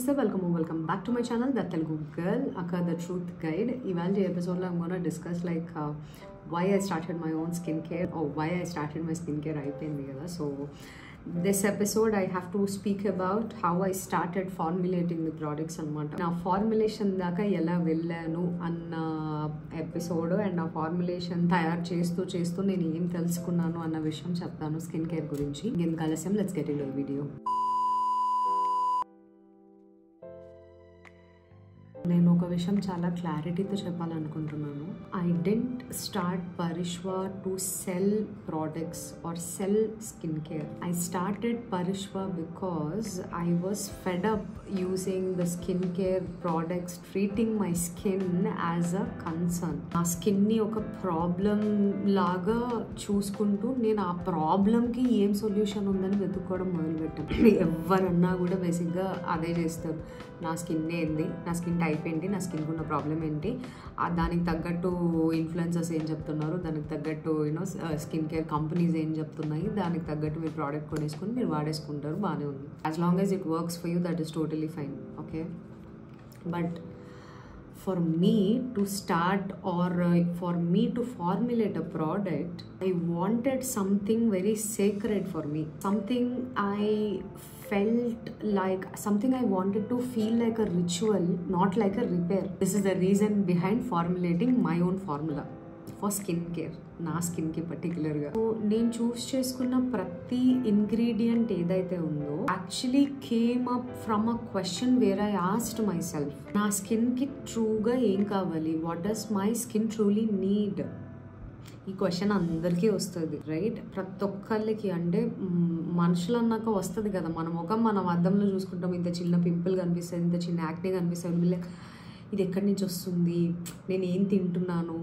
Namaste, welcome back to my channel, The Telugu Girl, Akka the Truth Guide. In this episode, I'm going to discuss why I started my own skincare or why I started my skincare IPN. So this episode, I have to speak about how I started formulating the products and now formulation daka ela vellanu anna episode and na formulation tayar chestu nenu em telusukunnanu anna vishayam cheptanu skincare gurinchi. Again kalasam, let's get into the video. నేను ఒక విషయం చాలా క్లారిటీతో చెప్పాలనుకుంటున్నాను. I didn't start Parishva to sell products or sell skin care. I started Parishva because I was fed up using the skin care products treating my skin as a concern. ఆ స్కిన్ని ఒక problem లాగా చూసుకుంటూ నేను ఆ ప్రాబ్లంకి ఏం సొల్యూషన్ ఉందని వెతుక్కోవడం మొదలుపెట్టాను. ఎవరన్నా కూడా బేసిక్గా అదే చేస్తారు. నా స్కిన్ ఏంది, నా స్కిన్ టైప్ ఏంటి, నా స్కిన్కి ఉన్న ప్రాబ్లం ఏంటి, దానికి తగ్గట్టు ఇన్ఫ్లుయెన్సర్స్ ఏం చెప్తున్నారు, దానికి తగ్గట్టు స్కిన్ కేర్ కంపెనీస్ ఏం చెప్తున్నాయి, దానికి తగ్గట్టు మీరు ప్రోడక్ట్ కొనేసుకొని మీరు వాడేసుకుంటారు, బాగానే ఉంది. As long as it works for you, that is totally fine. Okay, but for me to start or for me to formulate a product, I wanted something very sacred for me, something I felt like, something I wanted to feel like a ritual, not like a repair. This is the reason behind formulating my own formula for skincare, నా స్కిన్కి పర్టికులర్గా. So నేను చూస్ చేసుకున్న ప్రతి ingredient ఏదైతే ఉందో actually came up from a question where I asked my self, నా స్కిన్కి ట్రూగా ఏం కావాలి, what does my skin truly need. ఈ క్వశ్చన్ అందరికీ వస్తుంది, రైట్? ప్రతి ఒక్కళ్ళకి, అంటే మనుషులు అన్నాక వస్తుంది కదా. మన ముఖం మనం అద్దంలో చూసుకుంటాం, ఇంత చిన్న పింపుల్ కనిపిస్తుంది, ఇంత చిన్న యాక్నే కనిపిస్తుంది, ఇది ఎక్కడి నుంచి వస్తుంది, నేను ఏం తింటున్నాను,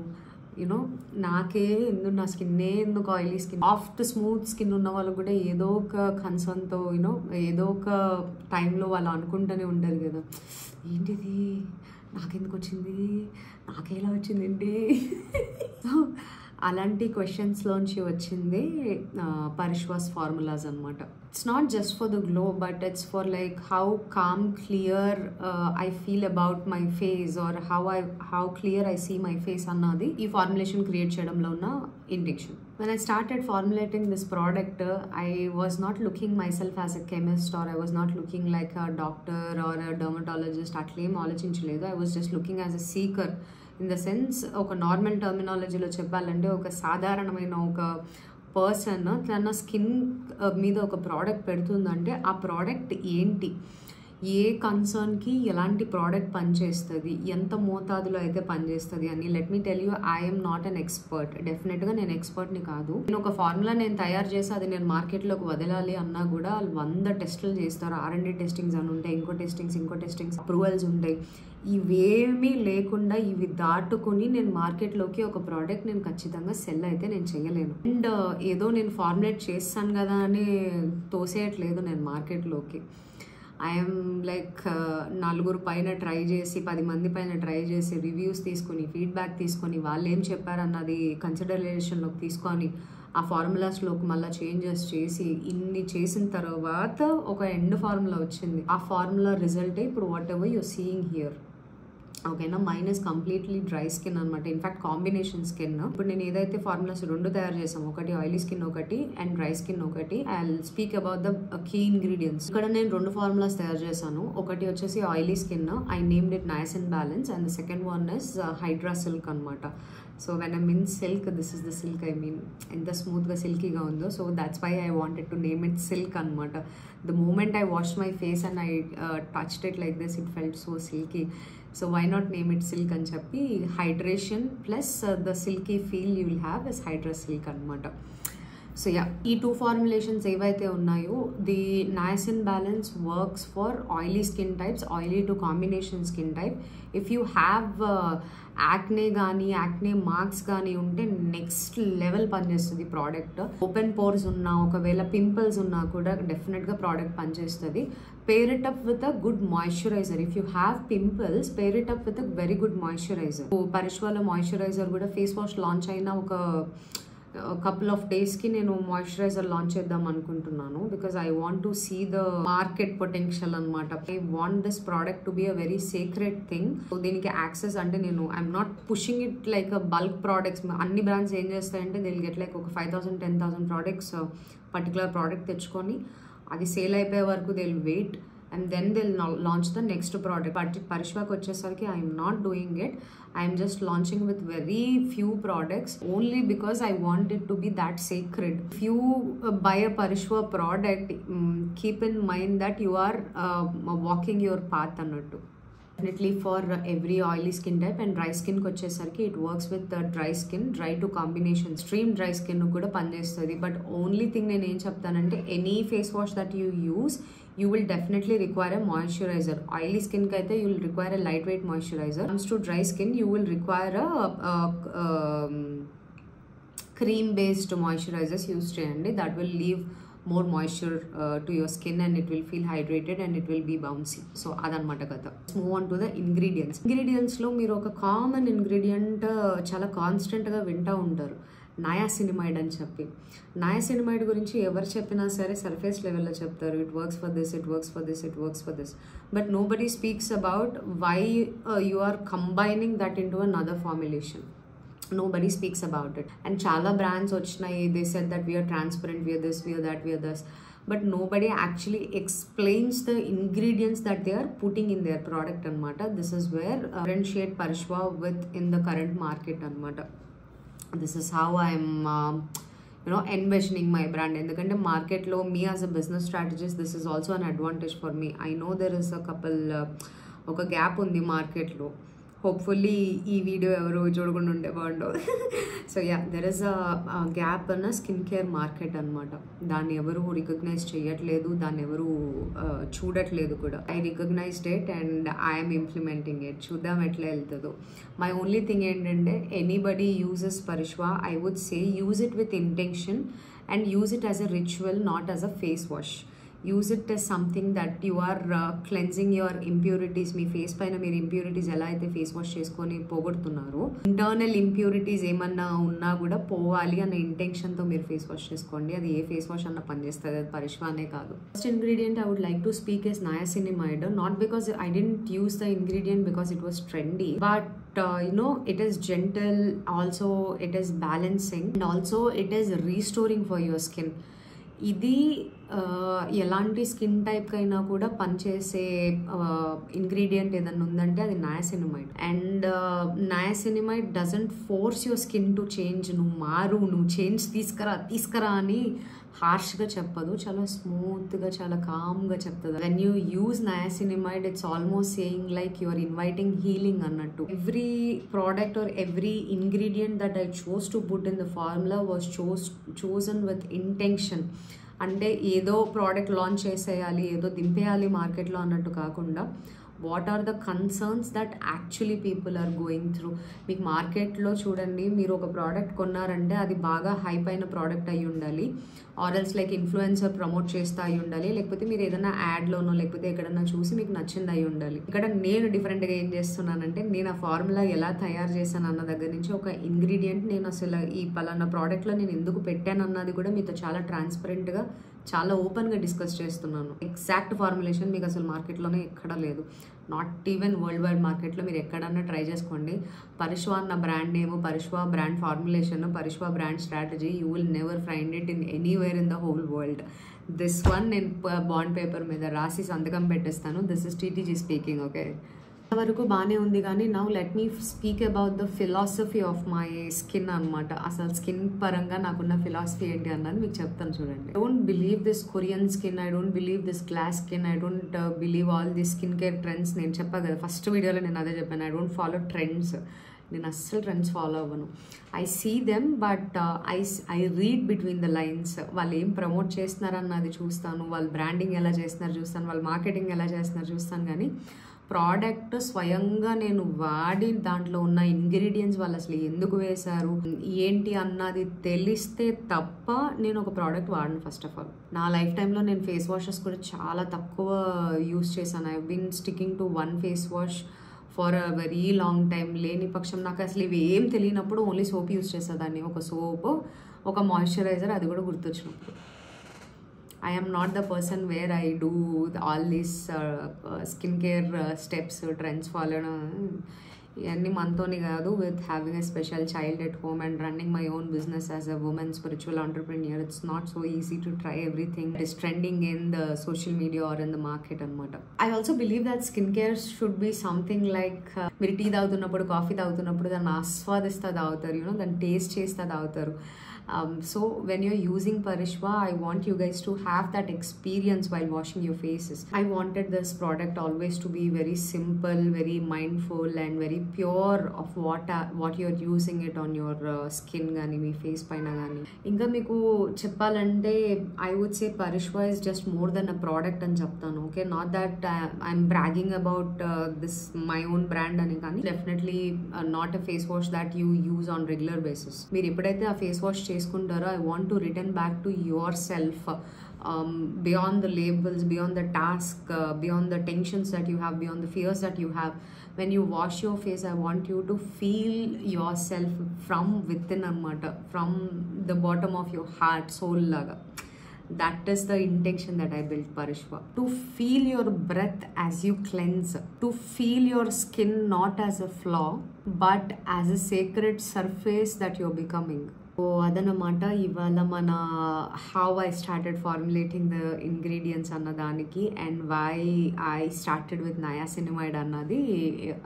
యూనో నాకే ఎందుకు, నా స్కిన్నే ఎందుకు oily skin, soft smooth skin ఉన్న వాళ్ళు కూడా ఏదో ఒక కన్సర్న్తో ఏదో ఒక టైంలో వాళ్ళు అనుకుంటూనే ఉంటారు కదా, ఏంటిది నాకెందుకు వచ్చింది, నాకేలా వచ్చింది ఏంటి. సో అలాంటి క్వశ్చన్స్లోంచి వచ్చింది పరిష్వాస్ ఫార్ములాస్ అనమాట. It's not just for the glow, but it's for like how calm clear I feel about my face or how clear I see my face అన్నది ఈ ఫార్ములేషన్ క్రియేట్ చేయడంలో ఉన్న intention. When I started formulating this product, I was not looking myself as a chemist or I was not looking like a doctor or a dermatologist. అట్లా ఏం ఆలోచించలేదు. I was just looking as a seeker. In the sense, ఒక normal టర్మినాలజీలో చెప్పాలంటే ఒక సాధారణమైన ఒక person తన skin మీద ఒక ప్రోడక్ట్ పెడుతుందంటే ఆ ప్రోడక్ట్ ఏంటి, ఏ కన్సర్న్కి ఎలాంటి ప్రోడక్ట్ పనిచేస్తుంది, ఎంత మోతాదులో అయితే పనిచేస్తుంది అని. Let me tell you, I'm not an expert. డెఫినెట్గా నేను ఎక్స్పర్ట్ని కాదు. నేను ఒక ఫార్ములా నేను తయారు చేసి అది నేను మార్కెట్లోకి వదలాలి అన్నా కూడా 100 టెస్టులు చేస్తారు. R&D టెస్టింగ్స్ అని ఉంటాయి, ఇంకో టెస్టింగ్స్, అప్రూవల్స్ ఉంటాయి. ఇవేమీ లేకుండా ఇవి దాటుకుని నేను మార్కెట్లోకి ఒక ప్రోడక్ట్ నేను ఖచ్చితంగా సెల్ అయితే నేను చేయలేను. అండ్ ఏదో నేను ఫార్ములేట్ చేస్తాను కదా అని తోసేయట్లేదు నేను మార్కెట్లోకి. ఐఎమ్ లైక్ 4 పైన ట్రై చేసి, 10 మంది పైన ట్రై చేసి, రివ్యూస్ తీసుకొని, ఫీడ్బ్యాక్ తీసుకొని, వాళ్ళు ఏం చెప్పారన్నది కన్సిడరేషన్లోకి తీసుకొని ఆ ఫార్ములాస్లోకి మళ్ళీ చేంజెస్ చేసి ఇన్ని చేసిన తర్వాత ఒక ఎండ్ ఫార్ములా వచ్చింది. ఆ ఫార్ములా రిజల్టే ఇప్పుడు whatever you're seeing here. ఓకేనా, mine is completely dry skin అనమాట. In fact combination skin. ఇప్పుడు నేను ఏదైతే ఫార్ములాస్ 2 తయారు చేసాము, ఒకటి ఆయిలీ స్కిన్ ఒకటి అండ్ డ్రై స్కిన్ ఒకటి. I will speak about the key ingredients. ఇక్కడ నేను 2 ఫార్ములాస్ తయారు చేశాను. ఒకటి వచ్చేసి oily skin, I named it Niacin Balance, and the second one is Hydra Silk అనమాట. So when I mean silk, this is the silk. I mean ఎంత స్మూత్గా సిల్కీగా ఉందో, so that's why I wanted to name it silk అనమాట. The moment I washed my face and I touched it like this, it felt so silky. So why not name it silk అని చెప్పి, hydration plus the silky feel you will have is Hydra Silk అనమాట. So yeah, ఈ 2 formulations ఏవైతే ఉన్నాయో, the Niacin Balance works for oily skin types, oily to combination skin type. If you have acne కానీ acne marks కానీ ఉంటే next level పనిచేస్తుంది product. Open pores ఉన్నా, ఒకవేళ పింపుల్స్ ఉన్నా కూడా డెఫినెట్గా ప్రోడక్ట్ పనిచేస్తుంది. Pair it up with a good moisturiser. If you have pimples, pair it up with a very good moisturiser. పరిష్వాలో మాయిశ్చరైజర్ కూడా ఫేస్ వాష్ లాంచ్ అయిన ఒక couple of days ki nenu moisturizer launch cheddam anukuntunnanu because I want to see the market potential anamata. I want this product to be a very sacred thing. So deeniki access ante nenu I'm not pushing it like a bulk products. Anni brands em chestayante they'll get like oka 5000 10000 products particular product తెచ్చుకొని అది sale అయిపోయే వరకు they will wait and then they'll launch the next product. But Parishwaki vachesariki I am not doing it. I am just launching with very few products only because I want it to be that sacred. If you buy a Parishwa product, keep in mind that you are walking your path annattu. Definitely for every oily skin type and dry skin kochesariki it works with the dry skin, dry to combination, stream dry skin kuda panchestadi. But only thing nenu em cheptanante any face wash that you use, you will definitely require a moisturizer. Oily skin kaithe you will require a lightweight moisturizer. Comes to dry skin, you will require a cream based moisturizers use cheyandi. That will leave more moisture to your skin and it will feel hydrated and it will be bouncy. So adanamata kada. Let's move on to the ingredients. Ingredients lo meer oka common ingredient chala constant ga vinta untaru, niacinamide అని చెప్పి. niacinamide గురించి ఎవరు చెప్పినా సరే surface లెవెల్లో చెప్తారు, it works for this, it works for this, it works for this. But nobody speaks about why you are combining that into another formulation. Nobody speaks about it. And chala brands vachnayi, they said that we are transparent, we are this, we are that, we are this, but nobody actually explains the ingredients that they are putting in their product anamata. This is where differentiate Parishwa with in the current market anamata. This is how I am envisioning my brand. Endukante market lo me as a business strategist, this is also an advantage for me. I know there is a couple oka gap undi market lo. Hopefully ఈ video ఎవరు చూడకుండా ఉండే బాగుండవు. So yeah, there is a gap అన్న skin care market అనమాట. దాన్ని ఎవరు recognize చేయట్లేదు, దాన్ని ఎవరు చూడట్లేదు కూడా. I recognized it and I'm implementing it. చూద్దాం ఎట్లా వెళ్తుందో. మై ఓన్లీ థింగ్ ఏంటంటే anybody uses Parishwa, I would say use it with intention and use it as a ritual, not as a face wash. Use it as something that you are cleansing your impurities. Me face పైన మీరు impurities ఎలా అయితే face wash చేసుకొని పోగొడుతున్నారో, internal impurities ఏమన్నా ఉన్నా కూడా పోవాలి అనే ఇంటెన్షన్తో మీరు ఫేస్ వాష్ చేసుకోండి. అది ఏ ఫేస్ వాష్ అన్న పనిచేస్తుంది, అది Parishwa అనే కాదు. First ingredient I would like to speak is niacinamide. Not because I didn't use the ingredient because it was trendy, but it is gentle, also it is balancing, and also it is restoring for your skin. ఇది ఎలాంటి skin టైప్కి అయినా కూడా పనిచేసే ingredient ఏదన్నా ఉందంటే అది niacinamide. And niacinamide doesn't force your skin to change. నువ్వు మారు, నువ్వు చేంజ్ తీసుకురా అని హార్ష్గా చెప్పదు. చాలా స్మూత్గా, చాలా కామ్గా చెప్తుంది. When you use niacinamide, it's almost saying like you are inviting healing అన్నట్టు. Every product or every ingredient that I chose to put in the formula was chosen with intention. అంటే ఏదో ప్రోడక్ట్ లాంచ్ చేసేయాలి, ఏదో దింపేయాలి మార్కెట్లో అన్నట్టు కాకుండా, what are the concerns that actually people are going through. మీకు మార్కెట్లో చూడండి, మీరు ఒక ప్రోడక్ట్ కొన్నారంటే అది బాగా హైప్ అయిన ప్రోడక్ట్ అయి ఉండాలి, ఆర్ఎల్స్ లైక్ ఇన్ఫ్లుయెన్సర్ ప్రమోట్ చేస్తా అయి ఉండాలి, లేకపోతే మీరు ఏదైనా యాడ్లోనో లేకపోతే ఎక్కడన్నా చూసి మీకు నచ్చింది అయి ఉండాలి. ఇక్కడ నేను డిఫరెంట్గా ఏం చేస్తున్నానంటే, నేను ఆ ఫార్ములా ఎలా తయారు చేశాను అన్న దగ్గర నుంచి ఒక ఇంగ్రీడియంట్ నేను అసలు ఈ పలానా ప్రోడక్ట్లో నేను ఎందుకు పెట్టాను అన్నది కూడా మీతో చాలా ట్రాన్స్పరెంట్గా, చాలా ఓపెన్గా డిస్కస్ చేస్తున్నాను. ఎగ్జాక్ట్ ఫార్ములేషన్ మీకు అసలు మార్కెట్లోనే ఎక్కడా లేదు. నాట్ ఈవెన్ వరల్డ్ వైడ్ మార్కెట్లో మీరు ఎక్కడన్నా ట్రై చేసుకోండి. Parishwa అన్న brand name, Parishwa brand formulation, Parishwa brand strategy, you will never find it in anywhere in the whole world. This one నేను బాండ్ పేపర్ మీద రాసి సంతకం పెట్టేస్తాను. This is TTG speaking. Okay, వరకు బాగానే ఉంది. కానీ now let me speak about the philosophy of my skin అనమాట. అసలు స్కిన్ పరంగా నాకున్న ఫిలాసఫీ ఏంటి అన్నది మీకు చెప్తాను చూడండి. I don't believe this Korean skin, I don't believe this glass skin, I don't believe all the skin care trends. నేను చెప్పాను కదా ఫస్ట్ వీడియోలో, నేను అదే చెప్పాను. I don't follow trends. నేను అస్సలు ట్రెండ్స్ ఫాలో అవ్వను. I see them, but I read between the lines. వాళ్ళు ఏం ప్రమోట్ చేస్తున్నారన్నది చూస్తాను, వాళ్ళు బ్రాండింగ్ ఎలా చేస్తున్నారు చూస్తాను, వాళ్ళు మార్కెటింగ్ ఎలా చేస్తున్నారు చూస్తాను. కానీ ప్రోడక్ట్ స్వయంగా నేను వాడి దాంట్లో ఉన్న ఇంగ్రీడియంట్స్ వాళ్ళు అసలు ఎందుకు వేశారు ఏంటి అన్నది తెలిస్తే తప్ప నేను ఒక ప్రోడక్ట్ వాడను. ఫస్ట్ ఆఫ్ ఆల్ నా లైఫ్ టైంలో నేను ఫేస్ వాషెస్ కూడా చాలా తక్కువ యూస్ చేశాను. I been sticking to one face wash for a very long time. లేని పక్షం నాకు అసలు ఇవి ఏం తెలియనప్పుడు ఓన్లీ సోప్ యూస్ చేసేదాన్ని. ఒక సోప్, ఒక మాయిశ్చరైజర్, అది కూడా గుర్తొచ్చినప్పుడు. I am not the person where I do all these skincare steps, trends follow. ఇవన్నీ మనతోని కాదు. With having a special child at home and running my own business as a women spiritual entrepreneur, it's not so easy to try everything it is trending in the social media or in the market అనమాట. I also believe that skin care should be something like మీరు tea తాగుతున్నప్పుడు, coffee తాగుతున్నప్పుడు దాన్ని ఆస్వాదిస్తా తాగుతారు, you know దాన్ని taste చేస్తా తాగుతారు. So when you're using Parishwa, I want you guys to have that experience while washing your faces. I wanted this product always to be very simple, very mindful and very pure of what you're using it on your skin gani mee face paina gani. Inga meeku cheppalante I would say Parishwa is just more than a product ani cheptanu. Okay, not that I'm bragging about this my own brand ani kani. Definitely not a face wash that you use on regular basis. Meer eppudaithe aa face wash చేసుకుంటారో I want to return back to yourself, beyond the labels, beyond the task, beyond the tensions that you have, beyond the fears that you have. When you wash your face, I want you to feel yourself from within anamata, from the bottom of your heart, soul laga. That is the intention that I built Parishwa. To feel your breath as you cleanse, to feel your skin not as a flaw but as a sacred surface that you're becoming. So అదనమాట ఇవాళ మన how I started formulating the ingredients అన్న దానికి and why I started with niacinamide అన్నది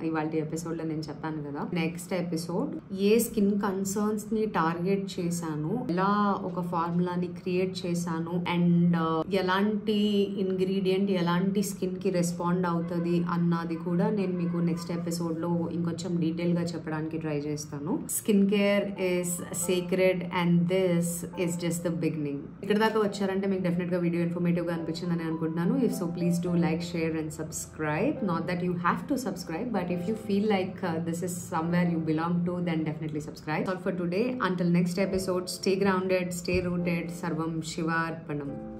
ఇవాళ ఎపిసోడ్లో నేను చెప్పాను కదా. నెక్స్ట్ ఎపిసోడ్ ఏ స్కిన్ కన్సర్న్స్ ని టార్గెట్ చేశాను, ఎలా ఒక ఫార్ములాని క్రియేట్ చేశాను అండ్ ఎలాంటి ఇంగ్రీడియంట్ ఎలాంటి స్కిన్ కి రెస్పాండ్ అవుతుంది అన్నది కూడా నేను మీకు నెక్స్ట్ ఎపిసోడ్ లో ఇంకొంచెం డీటెయిల్ గా చెప్పడానికి ట్రై చేస్తాను. Skin care is secret and this is just the beginning. ఇక్కడ దాకా వచ్చారంటే మీకు డెఫినెట్ గా వీడియో ఇన్ఫర్మేటివ్ గా అనిపించిందని అనుకుంటున్నాను. If so please do like, share and subscribe. Not that you have to subscribe, but if you feel like this is somewhere you belong to, then definitely subscribe. That's all for today. Until next episode, stay grounded, stay rooted. Sarvam Shivarpanam.